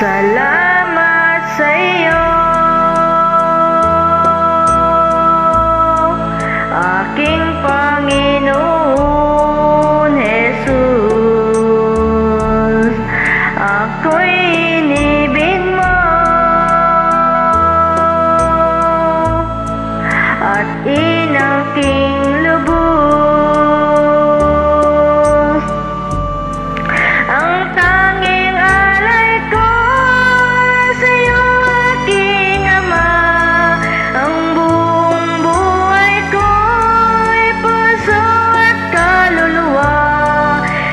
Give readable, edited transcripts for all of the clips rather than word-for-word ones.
Salamat sa iyo, aking Panginoon Jesus. Ako'y inibig mo at inangking lubos. Ang tanging alay ko sa'yo, aking Ama. Ang buong buhay ko'y puso at kaluluwa.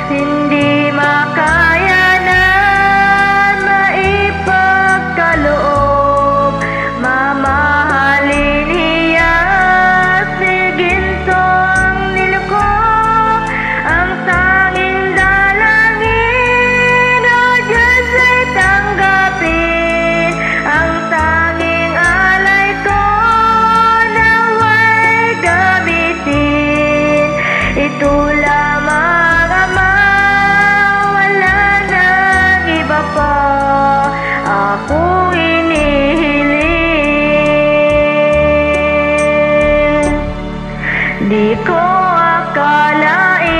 Hindi makayanan maipagkaloob. Mamahalin hiya't ni ginto ang nilukok. Ang tanging dalangin, O Diyos, ay tanggapin. Ang tanging alay ko nawa'y gamitin. Ito lamang, Ama, wala nang iba pa ako inihiling. Di ko akalain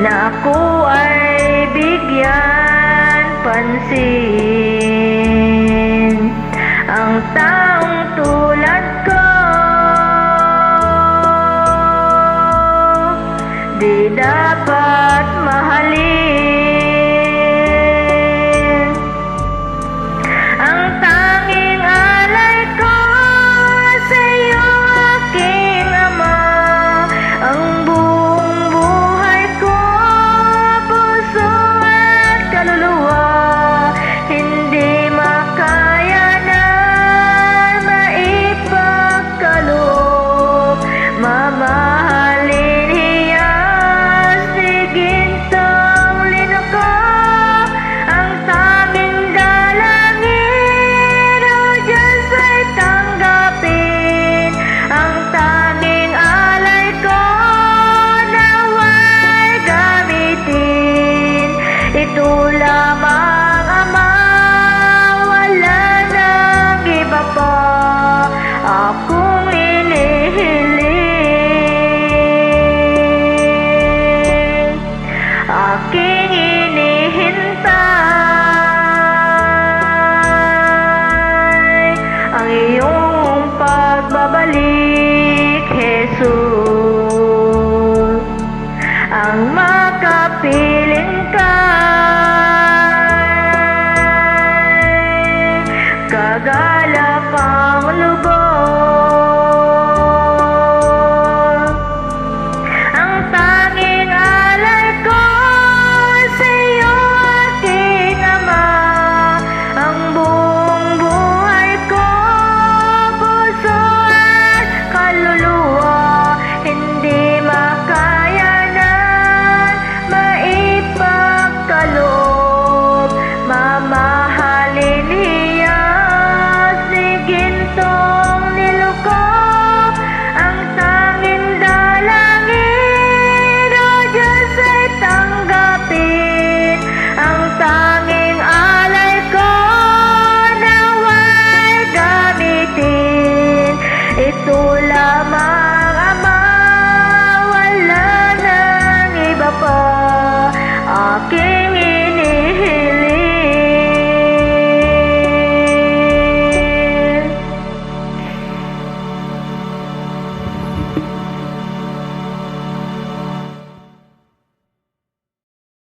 na ako ay bigyan pansin. Ang taong tulad ko di dapat